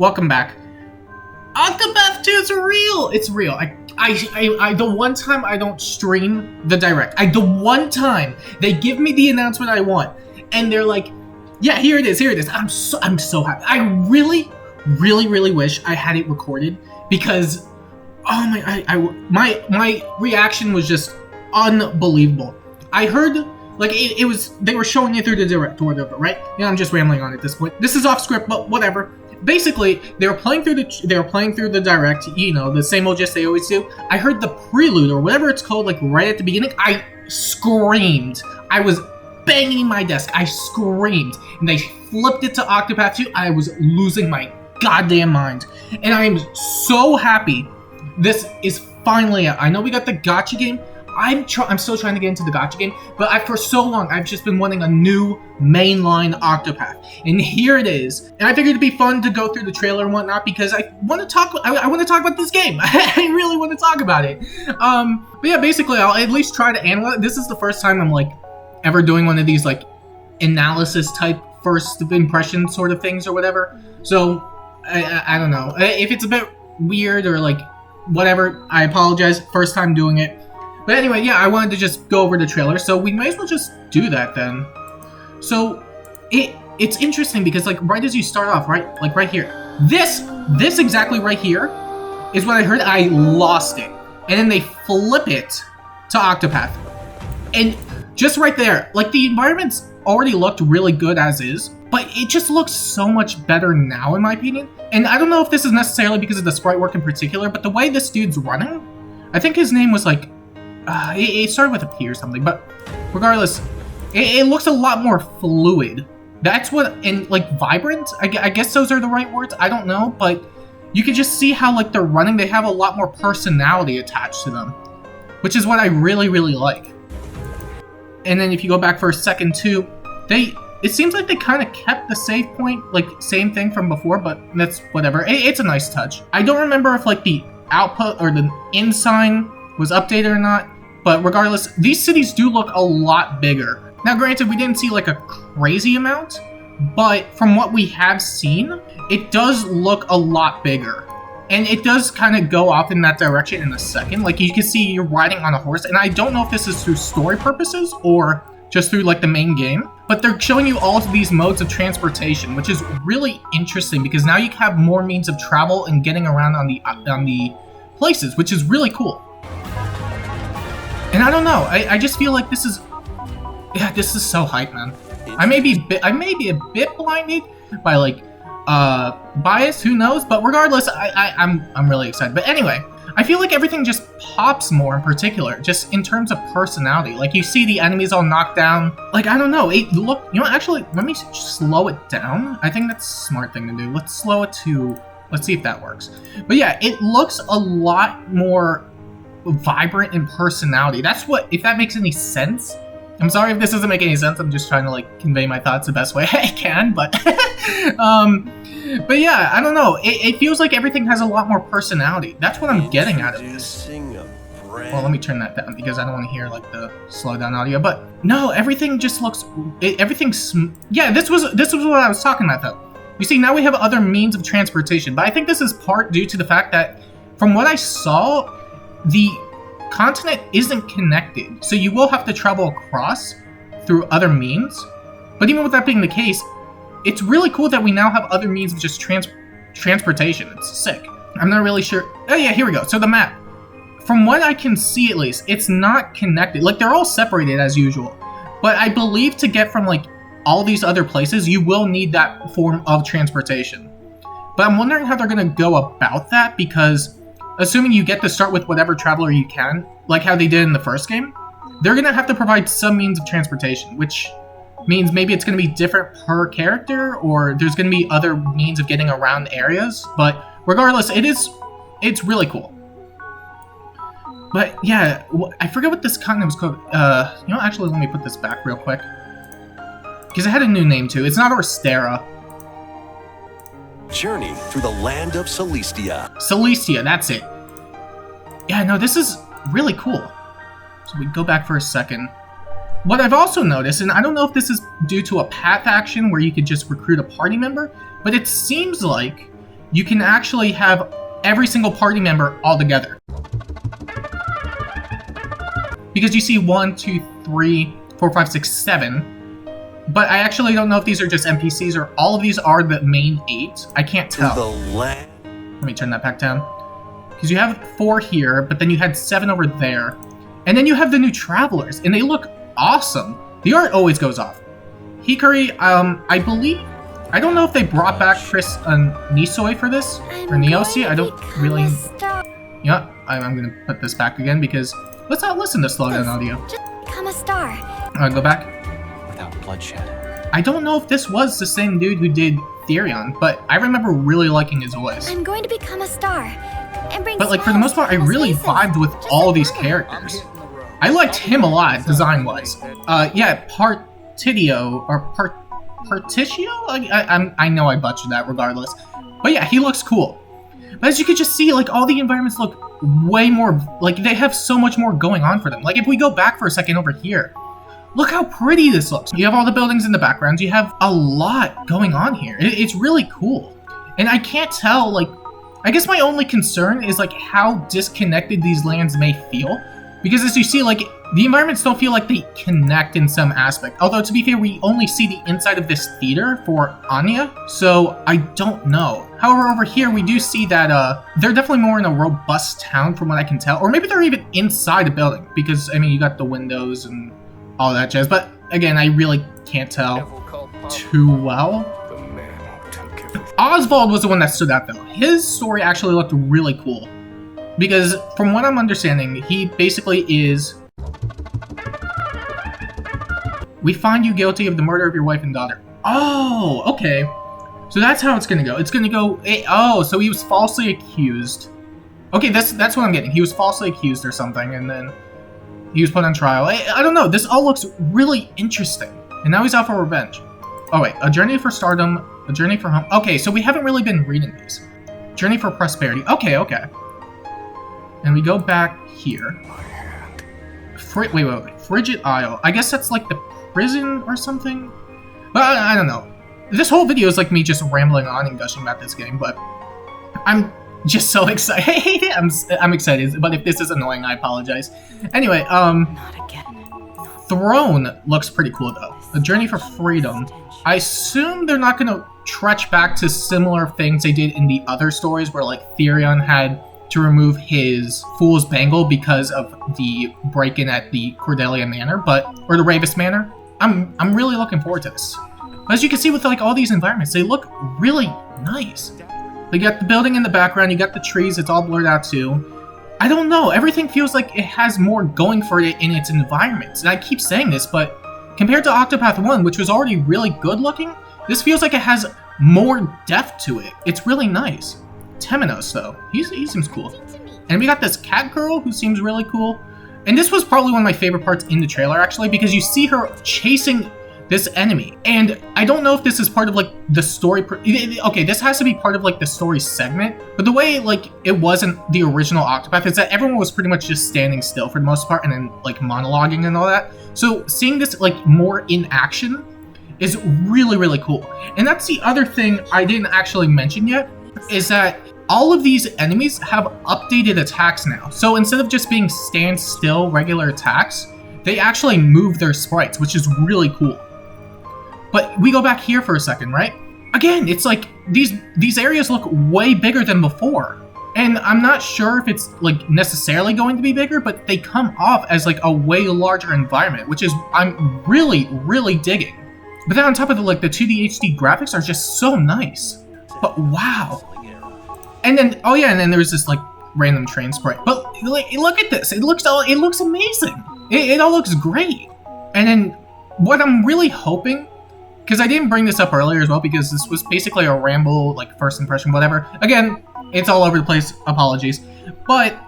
welcome back. Octopath 2 is real! It's real. I the one time I don't stream the direct, the one time they give me the announcement I want, and they're like, yeah, here it is. I'm so happy. I really wish I had it recorded, because oh my reaction was just unbelievable. I heard like it was, they were showing it through the direct or whatever, right? Yeah, I'm just rambling on at this point. This is off script, but whatever. Basically, they were playing through the direct, you know, the same old gist they always do. I heard the prelude or whatever it's called, like right at the beginning. I screamed. I was banging my desk. I screamed, and they flipped it to Octopath 2. I was losing my goddamn mind, and I am so happy this is finally out. I know we got the gacha game. I'm still trying to get into the gacha game, but for so long I've just been wanting a new mainline Octopath, and here it is. And I figured it'd be fun to go through the trailer and whatnot, because I want to talk about this game. I really want to talk about it. But yeah, basically I'll at least try to analyze. This is the first time I'm like ever doing one of these like analysis type first impression sort of things or whatever. So I don't know if it's a bit weird or like whatever. I apologize. First time doing it. But anyway, yeah, I wanted to just go over the trailer, so we may as well just do that then. So, it's interesting because, like, right as you start off, right? Like, right here. This exactly right here is what I heard. I lost it. And then they flip it to Octopath. And just right there, like, the environment's already looked really good as is, but it just looks so much better now, in my opinion. And I don't know if this is necessarily because of the sprite work in particular, but the way this dude's running, I think his name was, like, it started with a P or something, but regardless, it looks a lot more fluid. That's what, and like vibrant, I guess those are the right words, I don't know, but you can just see how like they're running, they have a lot more personality attached to them, which is what I really like. And then if you go back for a second too, it seems like they kind of kept the save point, like same thing from before, but that's whatever. It's a nice touch. I don't remember if like the output or the in sign was updated or not, but regardless, these cities do look a lot bigger. Now granted, we didn't see like a crazy amount, but from what we have seen, it does look a lot bigger. And it does kind of go off in that direction in a second. Like you can see you're riding on a horse, and I don't know if this is through story purposes or just through like the main game, but they're showing you all of these modes of transportation, which is really interesting because now you have more means of travel and getting around on the places, which is really cool. And I don't know, I just feel like this is so hype, man. I may be a bit blinded by like bias, who knows? But regardless, I'm really excited. But anyway, I feel like everything just pops more in particular, just in terms of personality. Like you see the enemies all knocked down. Like I don't know, actually, let me slow it down. I think that's a smart thing to do. Let's slow it to. Let's see if that works. But yeah, it looks a lot more vibrant in personality. That's what, if that makes any sense. I'm sorry if this doesn't make any sense. I'm just trying to like convey my thoughts the best way I can, but but yeah, I don't know. It feels like everything has a lot more personality. That's what I'm getting out of this. Well, let me turn that down because I don't want to hear like the slow down audio. But no, everything just looks. Yeah, this was what I was talking about though. You see, now we have other means of transportation, but I think this is part due to the fact that, from what I saw, the continent isn't connected, so you will have to travel across through other means. But even with that being the case, it's really cool that we now have other means of just transportation. It's sick. I'm not really sure. Oh yeah, here we go. So the map, from what I can see at least, it's not connected. Like they're all separated as usual, but I believe to get from like all these other places, you will need that form of transportation. But I'm wondering how they're gonna go about that, because assuming you get to start with whatever traveler you can, like how they did in the first game, they're going to have to provide some means of transportation, which means maybe it's going to be different per character, or there's going to be other means of getting around areas. But regardless, it's really cool. But yeah, I forget what this continent was called. Actually, let me put this back real quick, because it had a new name too. It's not Orstera. Journey through the land of Celestia. Celestia, that's it. Yeah, no, this is really cool. So we go back for a second. What I've also noticed, and I don't know if this is due to a path action where you could just recruit a party member, but it seems like you can actually have every single party member all together. Because you see 1, 2, 3, 4, 5, 6, 7. But I actually don't know if these are just NPCs or all of these are the main 8. I can't tell. Let me turn that back down. Because you have 4 here, but then you had 7 over there. And then you have the new travelers, and they look awesome. The art always goes off. Hikari, I believe, I don't know if they brought back Chris Nisoi for this, or Niosi, I don't really... Yeah, I'm gonna put this back again because let's not listen to slowdown audio. Just become a star. Go back. Without bloodshed. I don't know if this was the same dude who did Therion, but I remember really liking his voice. I'm going to become a star. And bring But like for the most part, I really vibed with all these characters. I liked him a lot, design-wise. Yeah, Partidio, or Partitio? I know I butchered that regardless. But yeah, he looks cool. But as you can just see, like, all the environments look way more, like, they have so much more going on for them. Like, if we go back for a second over here, look how pretty this looks. You have all the buildings in the background. You have a lot going on here. It's really cool. And I can't tell, like, I guess my only concern is, like, how disconnected these lands may feel. Because as you see, like, the environments don't feel like they connect in some aspect. Although, to be fair, we only see the inside of this theater for Anya, so I don't know. However, over here, we do see that they're definitely more in a robust town from what I can tell. Or maybe they're even inside a building, because, I mean, you got the windows and all that jazz. But, again, I really can't tell too well. Oswald was the one that stood out, though. His story actually looked really cool. Because, from what I'm understanding, he basically is... We find you guilty of the murder of your wife and daughter. Oh, okay. So that's how it's gonna go. It's gonna go... oh, so he was falsely accused. Okay, that's what I'm getting. He was falsely accused or something, and then he was put on trial. I don't know. This all looks really interesting. And now he's out for revenge. Oh, wait. A journey for stardom. A journey for home. Okay, so we haven't really been reading these. Journey for prosperity. Okay, okay. And we go back here. Wait. Frigid Isle. I guess that's like the prison or something? But I don't know. This whole video is like me just rambling on and gushing about this game, but I'm just so excited. I'm excited, but if this is annoying, I apologize. Anyway, Not again. Throne looks pretty cool though. A Journey for Freedom. I assume they're not gonna trudge back to similar things they did in the other stories where like Therion had to remove his Fool's Bangle because of the break-in at the Cordelia Manor, or the Ravis Manor. I'm really looking forward to this. But as you can see with like all these environments, they look really nice. You got the building in the background, you got the trees, it's all blurred out too. I don't know, everything feels like it has more going for it in its environments. And I keep saying this, but compared to Octopath 1, which was already really good looking, this feels like it has more depth to it. It's really nice. Temenos, though. He seems cool. And we got this cat girl who seems really cool. And this was probably one of my favorite parts in the trailer, actually, because you see her chasing this enemy. And I don't know if this is part of, like, the story... Okay, this has to be part of, like, the story segment. But the way, like, it wasn't the original Octopath is that everyone was pretty much just standing still for the most part and then, like, monologuing and all that. So seeing this, like, more in action is really, really cool. And that's the other thing I didn't actually mention yet, is that all of these enemies have updated attacks now. So instead of just being stand still regular attacks, they actually move their sprites, which is really cool. But we go back here for a second, right? Again, it's like these areas look way bigger than before. And I'm not sure if it's like necessarily going to be bigger, but they come off as like a way larger environment, which is I'm really, really digging. But then on top of it, like the 2D HD graphics are just so nice. But wow. And then, oh yeah, and then there's this like random train sprite. But like, look at this. It looks amazing. It all looks great. And then what I'm really hoping, because I didn't bring this up earlier as well, because this was basically a ramble, like first impression, whatever. Again, it's all over the place. Apologies. But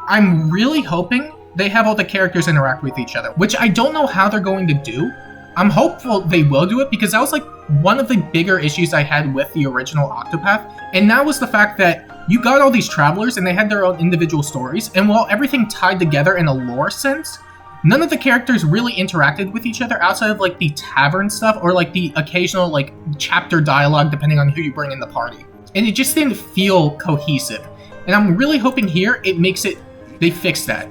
I'm really hoping they have all the characters interact with each other, which I don't know how they're going to do. I'm hopeful they will do it because that was like one of the bigger issues I had with the original Octopath. And that was the fact that you got all these travelers and they had their own individual stories. And while everything tied together in a lore sense, none of the characters really interacted with each other outside of like the tavern stuff or like the occasional like chapter dialogue depending on who you bring in the party. and it just didn't feel cohesive. And I'm really hoping here they fix that.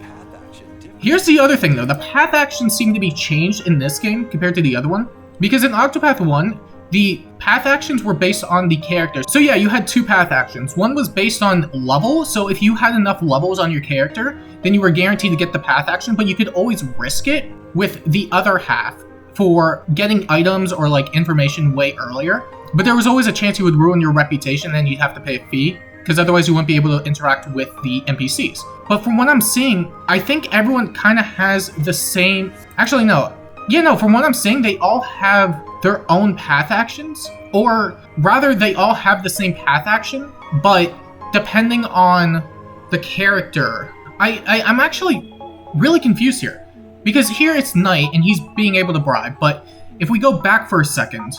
Here's the other thing though, the path actions seem to be changed in this game compared to the other one. Because in Octopath 1, the path actions were based on the characters. So yeah, you had 2 path actions. One was based on level, so if you had enough levels on your character, then you were guaranteed to get the path action, but you could always risk it with the other half for getting items or like information way earlier. But there was always a chance you would ruin your reputation and you'd have to pay a fee, because otherwise you wouldn't be able to interact with the NPCs. But from what I'm seeing, I think everyone kind of has the same... Actually, no. Yeah, no, from what I'm seeing, they all have their own path actions. Or rather, they all have the same path action, but depending on the character... I'm actually really confused here. Because here it's night and he's being able to bribe, but if we go back for a second,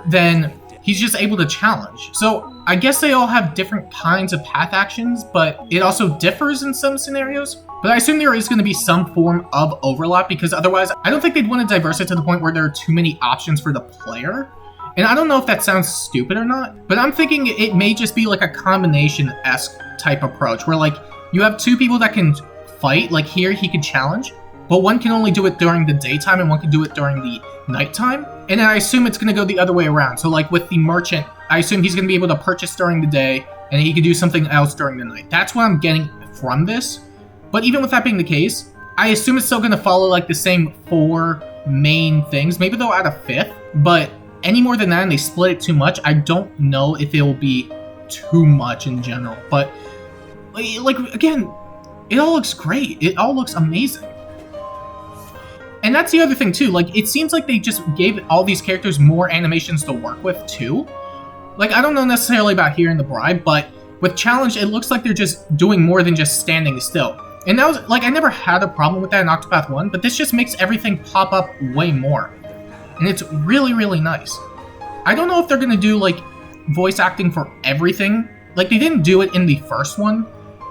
then he's just able to challenge. So I guess they all have different kinds of path actions, but it also differs in some scenarios. But I assume there is going to be some form of overlap, because otherwise I don't think they'd want to diverse it to the point where there are too many options for the player. And I don't know if that sounds stupid or not, but I'm thinking it may just be like a combination-esque type approach, where like you have 2 people that can fight, like here he could challenge, but one can only do it during the daytime and one can do it during the nighttime. And I assume it's going to go the other way around. So like with the merchant, I assume he's going to be able to purchase during the day and he could do something else during the night. That's what I'm getting from this. But even with that being the case, I assume it's still going to follow like the same 4 main things. Maybe they'll add a 5th, but any more than that and they split it too much, I don't know if it will be too much in general. But like, again, it all looks great. It all looks amazing. And that's the other thing too, like it seems like they just gave all these characters more animations to work with too. Like I don't know necessarily about here in the bribe, but with challenge it looks like they're just doing more than just standing still. And that was like, I never had a problem with that in Octopath 1, but this just makes everything pop up way more. And it's really, really nice. I don't know if they're gonna do like voice acting for everything. Like they didn't do it in the first one.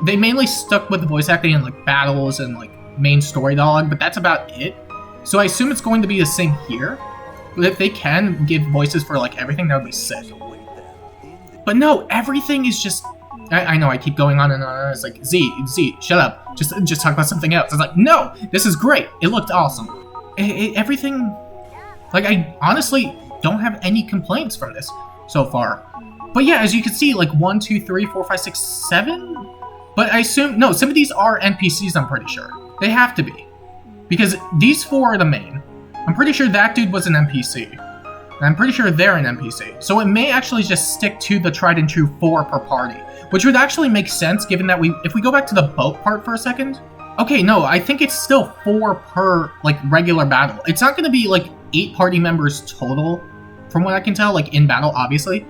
They mainly stuck with the voice acting in like battles and like main story dialogue, but that's about it. So I assume it's going to be the same here. But if they can give voices for like everything, that would be sick. But no, everything is just... I know I keep going on and on. It's like, Z, shut up. Just talk about something else. It's like, no, this is great. It looked awesome. Everything... Like, I honestly don't have any complaints from this so far. But yeah, as you can see, like 1, 2, 3, 4, 5, 6, 7? But I assume... No, some of these are NPCs, I'm pretty sure. They have to be. Because these 4 are the main. I'm pretty sure that dude was an NPC. And I'm pretty sure they're an NPC. So it may actually just stick to the tried and true 4 per party. Which would actually make sense given that if we go back to the boat part for a second. Okay, no, I think it's still 4 per like regular battle. It's not going to be like 8 party members total, from what I can tell, like in battle, obviously.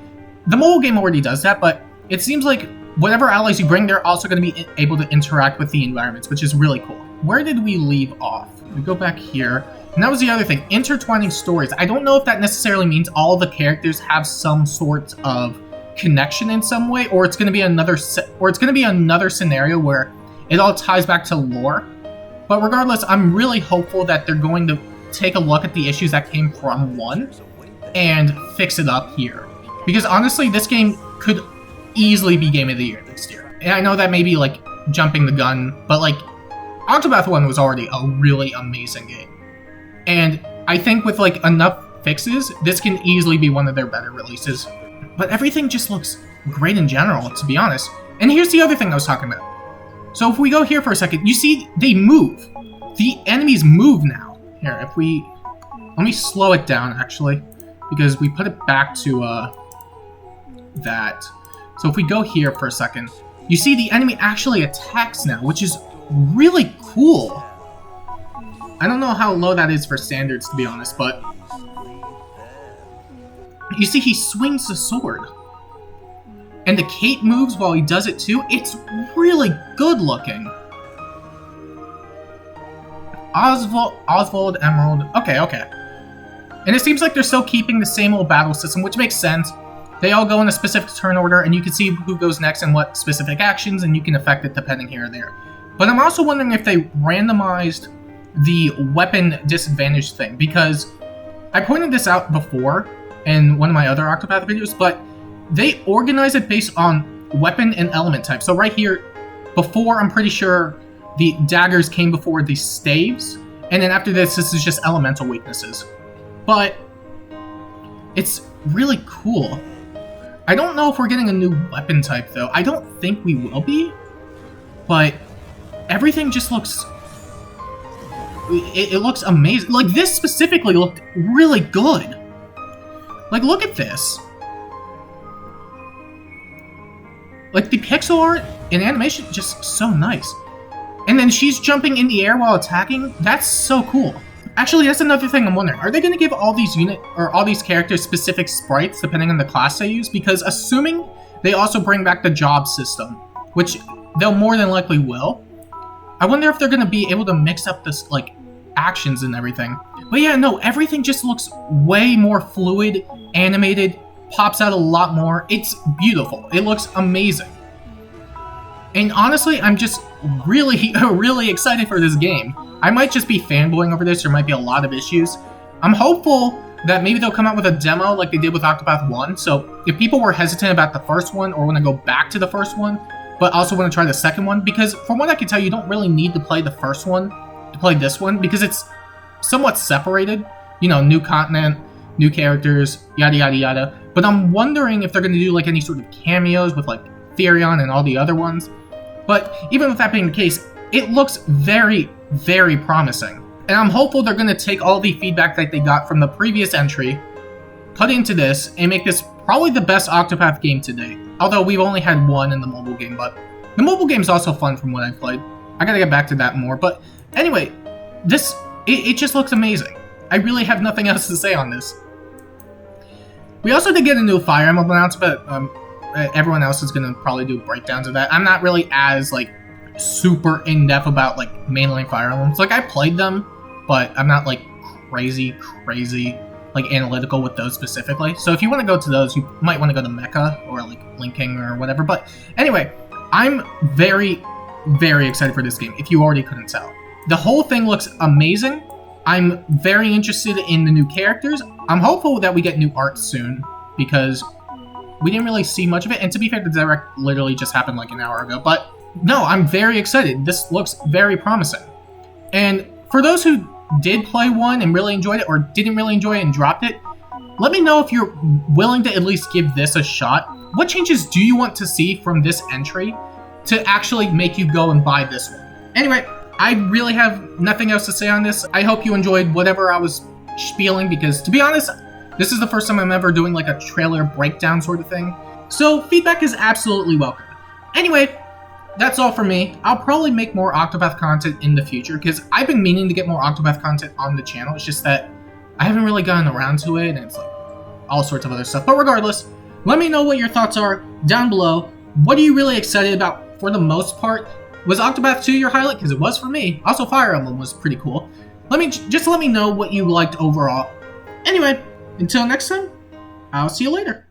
The mobile game already does that, but it seems like whatever allies you bring, they're also going to be able to interact with the environments, which is really cool. Where did we leave off? We go back here. And that was the other thing, intertwining stories. I don't know if that necessarily means all the characters have some sort of connection in some way, or it's going to be another scenario where it all ties back to lore. But regardless, I'm really hopeful that they're going to take a look at the issues that came from 1 and fix it up here. Because honestly, this game could easily be Game of the Year next year. And I know that may be like jumping the gun, but like Octopath 1 was already a really amazing game. And I think with like enough fixes, this can easily be one of their better releases. But everything just looks great in general, to be honest. And here's the other thing I was talking about. So if we go here for a second, you see they move. The enemies move now. Here, if we... Let me slow it down, actually. Because we put it back to that. So if we go here for a second, you see the enemy actually attacks now, which is really cool. I don't know how low that is for standards, to be honest, but... You see, he swings the sword. And the cape moves while he does it too. It's really good looking. Oswald Emerald. Okay. And it seems like they're still keeping the same old battle system, which makes sense. They all go in a specific turn order, and you can see who goes next and what specific actions, and you can affect it depending here or there. But I'm also wondering if they randomized the weapon disadvantage thing, because I pointed this out before in one of my other Octopath videos, but they organize it based on weapon and element type. So right here, before, I'm pretty sure the daggers came before the staves, and then after this is just elemental weaknesses. But it's really cool. I don't know if we're getting a new weapon type, though. I don't think we will be, but everything just looks... It looks amazing. Like, this specifically looked really good. Like, look at this. Like, the pixel art and animation, just so nice. And then she's jumping in the air while attacking. That's so cool. Actually, that's another thing I'm wondering. Are they going to give all these characters specific sprites depending on the class they use? Because assuming they also bring back the job system, which they'll more than likely will, I wonder if they're going to be able to mix up this, like, actions and everything. But yeah, no, everything just looks way more fluid, animated, pops out a lot more. It's beautiful. It looks amazing. And honestly, I'm just really, really excited for this game. I might just be fanboying over this. There might be a lot of issues. I'm hopeful that maybe they'll come out with a demo like they did with Octopath 1. So if people were hesitant about the first one or want to go back to the first one, but also want to try the second one, because from what I can tell, you don't really need to play the first one to play this one, because it's somewhat separated. You know, new continent, new characters, yada yada yada. But I'm wondering if they're going to do like any sort of cameos with like Therion and all the other ones. But even with that being the case, it looks very, very promising. And I'm hopeful they're going to take all the feedback that they got from the previous entry, put into this, and make this probably the best Octopath game to date. Although we've only had one in the mobile game, but the mobile game's also fun from what I've played. I gotta get back to that more. But anyway, it just looks amazing. I really have nothing else to say on this. We also did get a new Fire Emblem announcement, but everyone else is gonna probably do breakdowns of that. I'm not really as like super in-depth about like mainline Fire Emblems. Like I played them, but I'm not like crazy like analytical with those specifically. So if you want to go to those, you might want to go to Mecha or like Linking or whatever. But anyway, I'm very, very excited for this game, if you already couldn't tell. The whole thing looks amazing. I'm very interested in the new characters. I'm hopeful that we get new art soon, because we didn't really see much of it. And to be fair, the direct literally just happened like an hour ago. But no, I'm very excited. This looks very promising. And for those who did play one and really enjoyed it, or didn't really enjoy it and dropped it, let me know if you're willing to at least give this a shot. What changes do you want to see from this entry to actually make you go and buy this one? Anyway, I really have nothing else to say on this. I hope you enjoyed whatever I was spieling, because to be honest, this is the first time I'm ever doing like a trailer breakdown sort of thing. So feedback is absolutely welcome. Anyway, that's all for me. I'll probably make more Octopath content in the future, because I've been meaning to get more Octopath content on the channel. It's just that I haven't really gotten around to it, and it's like all sorts of other stuff. But regardless, let me know what your thoughts are down below. What are you really excited about for the most part? Was Octopath 2 your highlight? Because it was for me. Also, Fire Emblem was pretty cool. Let me know what you liked overall. Anyway, until next time, I'll see you later.